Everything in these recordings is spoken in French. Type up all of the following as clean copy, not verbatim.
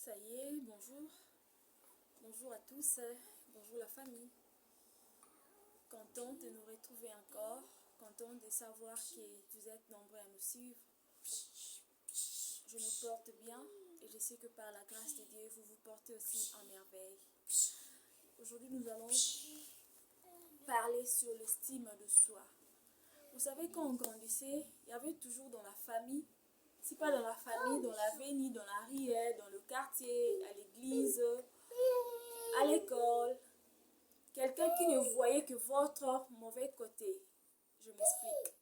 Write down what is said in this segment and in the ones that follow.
Ça y est, bonjour. Bonjour à tous, bonjour la famille. Contente de nous retrouver encore, contente de savoir que vous êtes nombreux à nous suivre. Je me porte bien et je sais que par la grâce de Dieu, vous vous portez aussi en merveille. Aujourd'hui, nous allons parler sur l'estime de soi. Vous savez, quand on grandissait, il y avait toujours dans la famille, si pas dans la famille, dans l'avenue, dans la rue, dans le quartier, à l'église, à l'école, quelqu'un qui ne voyait que votre mauvais côté. Je m'explique.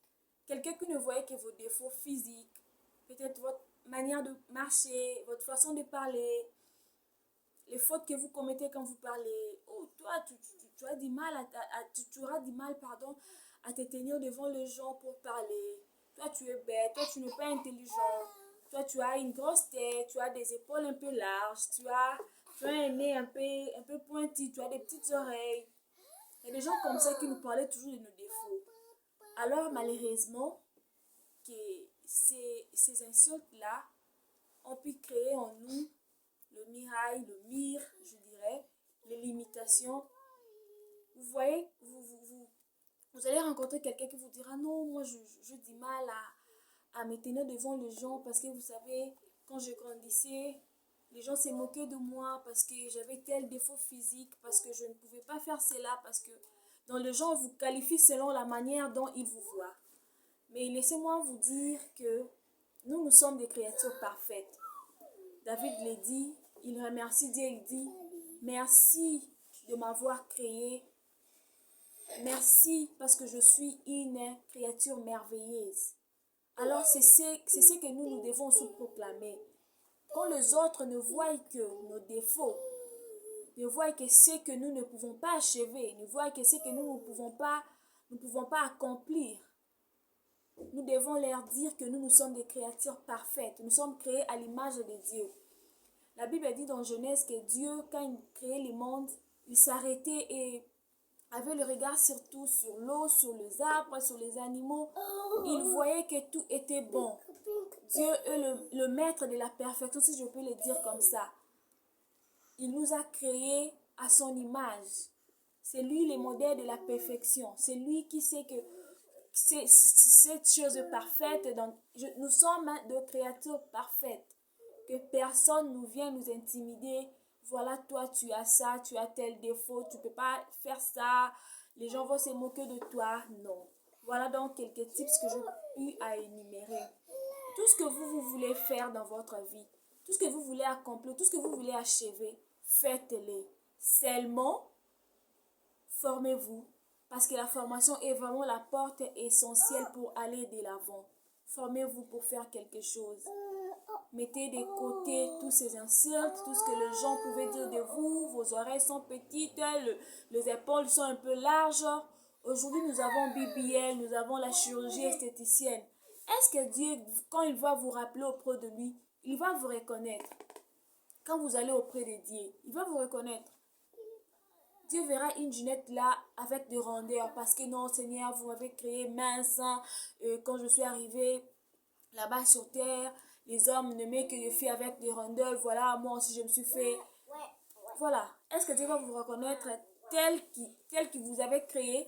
Quelqu'un qui ne voyait que vos défauts physiques, peut-être votre manière de marcher, votre façon de parler, les fautes que vous commettez quand vous parlez. Oh, toi, tu as du mal tu auras du mal, pardon, à te tenir devant les gens pour parler. Toi, tu es bête, toi, tu n'es pas intelligent. Toi, tu as une grosse tête, tu as des épaules un peu larges, tu as un nez un peu pointu, tu as des petites oreilles. Il y a des gens comme ça qui nous parlaient toujours de nos défauts. Alors, malheureusement, que ces insultes-là ont pu créer en nous le mirail, le mire, je dirais, les limitations. Vous voyez, vous allez rencontrer quelqu'un qui vous dira non, moi je dis mal à me tenir devant les gens parce que vous savez, quand je grandissais, les gens se moquaient de moi parce que j'avais tel défaut physique, parce que je ne pouvais pas faire cela, parce que dans les gens vous qualifient selon la manière dont ils vous voient. Mais laissez-moi vous dire que nous sommes des créatures parfaites. David le dit, il remercie Dieu, il dit, merci de m'avoir créé. Merci parce que je suis une créature merveilleuse. Alors c'est ce que nous devons se proclamer. Quand les autres ne voient que nos défauts, ne voient que ce que nous ne pouvons pas achever, ne voient que ce que nous ne pouvons pas accomplir, nous devons leur dire que nous sommes des créatures parfaites. Nous sommes créés à l'image de Dieu. La Bible dit dans Genèse que Dieu, quand il créait le monde, il s'arrêtait et avait le regard surtout sur l'eau, sur les arbres, sur les animaux. Il voyait que tout était bon. Dieu est le maître de la perfection, si je peux le dire comme ça. Il nous a créés à son image. C'est lui le modèle de la perfection. C'est lui qui sait que c'est cette chose parfaite. Donc, nous sommes des créatures parfaites. Que personne ne vienne nous intimider. Voilà, toi, tu as ça, tu as tel défaut, tu ne peux pas faire ça. Les gens vont se moquer de toi. Non. Voilà donc quelques tips que j'ai eu à énumérer. Tout ce que vous voulez faire dans votre vie, tout ce que vous voulez accomplir, tout ce que vous voulez achever, faites-le. Seulement, formez-vous. Parce que la formation est vraiment la porte essentielle pour aller de l'avant. Formez-vous pour faire quelque chose. Mettez de côté tous ces insultes, tout ce que les gens pouvaient dire de vous. Vos oreilles sont petites, les épaules sont un peu larges. Aujourd'hui, nous avons BBL, nous avons la chirurgie esthéticienne. Est-ce que Dieu, quand il va vous rappeler auprès de lui, il va vous reconnaître? Quand vous allez auprès de Dieu, il va vous reconnaître. Dieu verra une Ginette là avec des rondeurs parce que non, Seigneur, vous m'avez créé mince. Quand je suis arrivée là-bas sur terre, les hommes ne mettent que des filles avec des rondeurs. Voilà, moi aussi je me suis fait. Voilà. Est-ce que Dieu va vous reconnaître tel que vous avez créé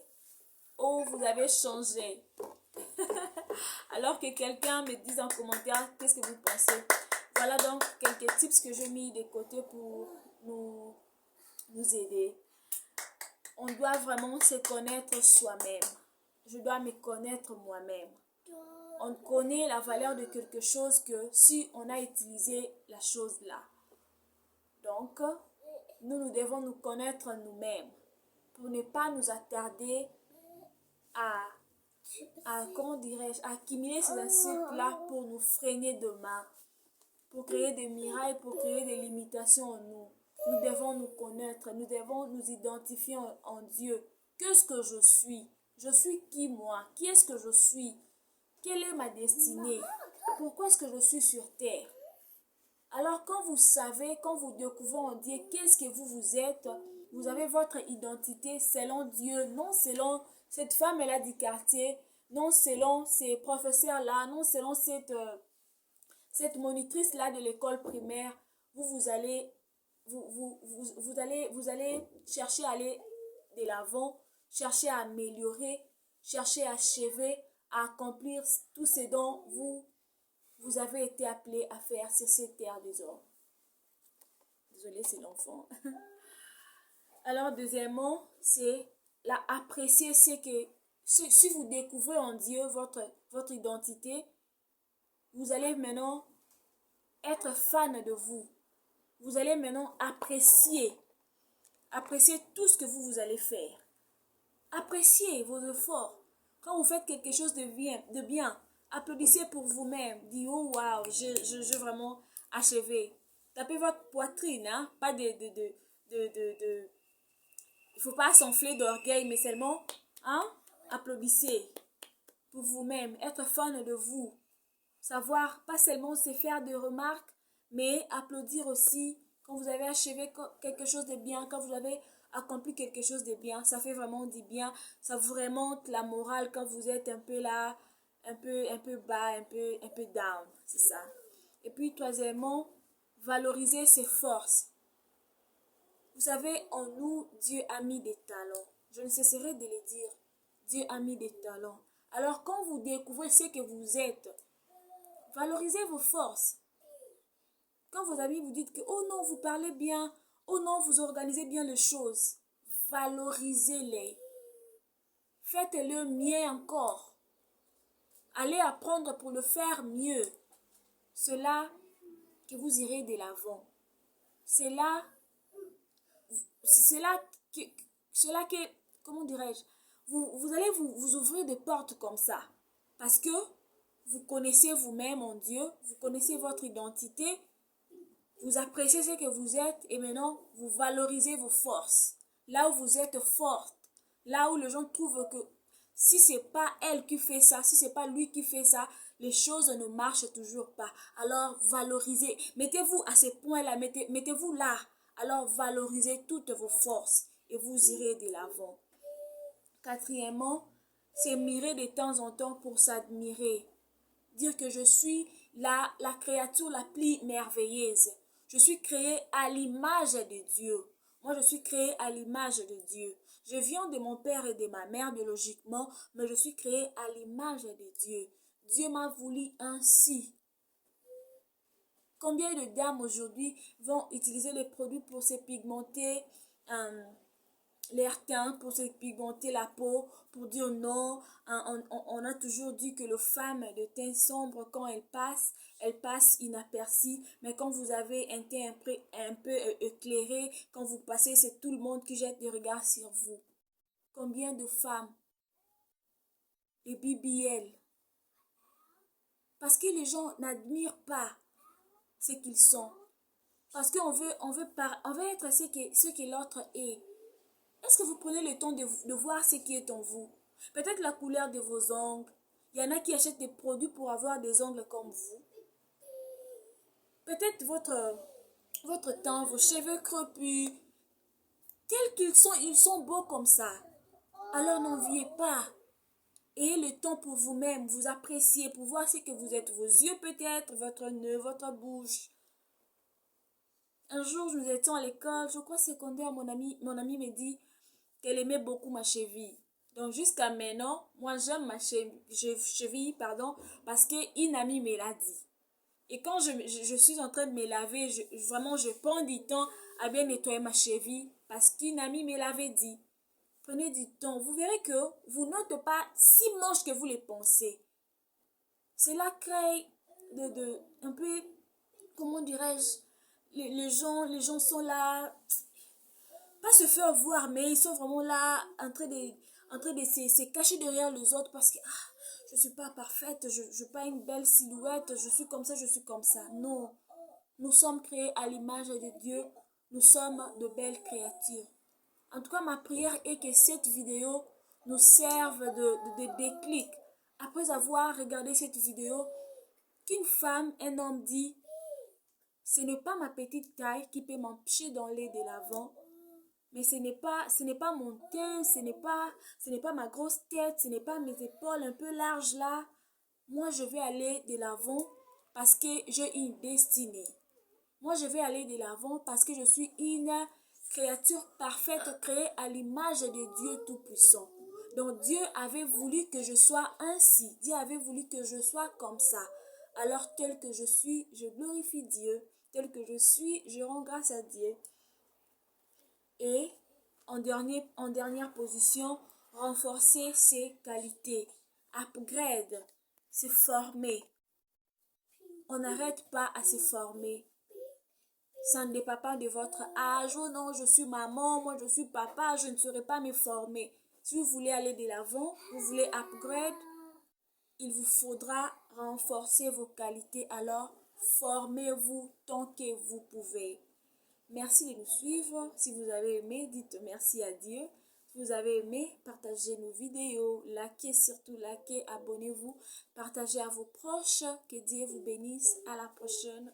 ou vous avez changé? Alors que quelqu'un me dise en commentaire qu'est-ce que vous pensez. Voilà donc quelques tips que j'ai mis de côté pour nous aider. On doit vraiment se connaître soi-même. Je dois me connaître moi-même. On connaît la valeur de quelque chose que si on a utilisé la chose là. Donc, nous devons nous connaître nous-mêmes pour ne pas nous attarder comment dirais-je, à accumuler ces insultes-là pour nous freiner demain, pour créer des miracles, pour créer des limitations en nous. Nous devons nous connaître, nous devons nous identifier en Dieu. Qu'est-ce que je suis? Je suis qui moi? Qui est-ce que je suis? Quelle est ma destinée? Pourquoi est-ce que je suis sur terre? Alors quand vous savez, quand vous découvrez en Dieu qu'est-ce que vous êtes, vous avez votre identité selon Dieu, non selon cette femme-là du quartier, non selon ces professeurs-là, non selon cette monitrice-là de l'école primaire. vous allez chercher à aller de l'avant, chercher à améliorer, chercher à achever, à accomplir tout ce dont vous avez été appelé à faire sur cette terre des hommes. Désolée, c'est l'enfant. Alors, deuxièmement, c'est apprécier si vous découvrez en Dieu votre identité, vous allez maintenant être fan de vous. Vous allez maintenant apprécier tout ce que vous allez faire. Appréciez vos efforts. Quand vous faites quelque chose de bien, applaudissez pour vous-même. Dites, oh wow, j'ai vraiment achevé. Tapez votre poitrine, hein? Pas il faut pas s'enfler d'orgueil, mais seulement, hein? Applaudissez pour vous-même. Être fan de vous. Savoir pas seulement se faire des remarques, mais applaudir aussi quand vous avez achevé quelque chose de bien, quand vous avez accompli quelque chose de bien. Ça fait vraiment du bien. Ça vous remonte la morale quand vous êtes un peu là, un peu bas, un peu down. C'est ça. Et puis, troisièmement, valoriser ses forces. Vous savez, en nous, Dieu a mis des talents. Je ne cesserai de le dire. Dieu a mis des talents. Alors, quand vous découvrez ce que vous êtes, valorisez vos forces. Quand vos amis vous disent que, oh non, vous parlez bien, oh non, vous organisez bien les choses, valorisez-les. Faites-le mieux encore. Allez apprendre pour le faire mieux. C'est là que vous irez de l'avant. C'est là que, comment dirais-je, vous allez vous ouvrir des portes comme ça. Parce que vous connaissez vous-même en Dieu, vous connaissez votre identité, vous appréciez ce que vous êtes et maintenant vous valorisez vos forces. Là où vous êtes forte, là où les gens trouvent que si c'est pas elle qui fait ça, si c'est pas lui qui fait ça, les choses ne marchent toujours pas. Alors valorisez, mettez-vous à ce point-là, mettez-vous là. Alors valorisez toutes vos forces et vous irez de l'avant. Quatrièmement, s'admirer de temps en temps pour s'admirer. Dire que je suis la créature la plus merveilleuse. Je suis créée à l'image de Dieu. Moi, je suis créée à l'image de Dieu. Je viens de mon père et de ma mère biologiquement, mais je suis créée à l'image de Dieu. Dieu m'a voulu ainsi. Combien de dames aujourd'hui vont utiliser les produits pour se pigmenter l'air teint, pour se pigmenter la peau, pour dire non. On a toujours dit que les femmes de teint sombre, quand elles passent inaperçues. Mais quand vous avez un teint un peu éclairé, quand vous passez, c'est tout le monde qui jette des regards sur vous. Combien de femmes, les BBL, parce que les gens n'admirent pas ce qu'ils sont. Parce qu'on veut être ce que l'autre est. Est-ce que vous prenez le temps de voir ce qui est en vous? Peut-être la couleur de vos ongles. Il y en a qui achètent des produits pour avoir des ongles comme vous. Peut-être votre teint, vos cheveux crépus. Tels qu'ils sont, ils sont beaux comme ça. Alors n'enviez pas. Ayez le temps pour vous-même, vous apprécier, pour voir ce que vous êtes. Vos yeux peut-être, votre nez, votre bouche. Un jour, nous étions à l'école, je crois secondaire, mon ami me dit qu'elle aimait beaucoup ma cheville. Donc jusqu'à maintenant, moi j'aime ma cheville, parce qu'une amie me l'a dit. Et quand je suis en train de me laver, vraiment je prends du temps à bien nettoyer ma cheville parce qu'une amie me l'avait dit. Prenez du temps, vous verrez que vous n'êtes pas si moche que vous les pensez. Cela crée un peu, comment dirais-je, les gens sont là, pas se faire voir, mais ils sont vraiment là en train de se cacher derrière les autres parce que je suis pas parfaite, je n'ai pas une belle silhouette, je suis comme ça, je suis comme ça. Non, nous sommes créés à l'image de Dieu, nous sommes de belles créatures. En tout cas, ma prière est que cette vidéo nous serve de déclic. Après avoir regardé cette vidéo, qu'une femme, un homme dit, ce n'est pas ma petite taille qui peut m'empêcher d'aller de l'avant, mais ce n'est pas mon teint, ce n'est pas ma grosse tête, ce n'est pas mes épaules un peu larges là. Moi, je vais aller de l'avant parce que j'ai une destinée. Moi, je vais aller de l'avant parce que je suis une créature parfaite créée à l'image de Dieu Tout-Puissant. Donc Dieu avait voulu que je sois ainsi. Dieu avait voulu que je sois comme ça. Alors tel que je suis, je glorifie Dieu. Tel que je suis, je rends grâce à Dieu. Et en dernière position, renforcer ses qualités. Upgrade, se former. On n'arrête pas à se former. Ça ne dépend pas de votre âge. Oh non, je suis maman, moi je suis papa, je ne saurais pas me former. Si vous voulez aller de l'avant, vous voulez upgrade, il vous faudra renforcer vos qualités. Alors, formez-vous tant que vous pouvez. Merci de nous suivre. Si vous avez aimé, dites merci à Dieu. Si vous avez aimé, partagez nos vidéos, likez, surtout likez, abonnez-vous, partagez à vos proches. Que Dieu vous bénisse. À la prochaine.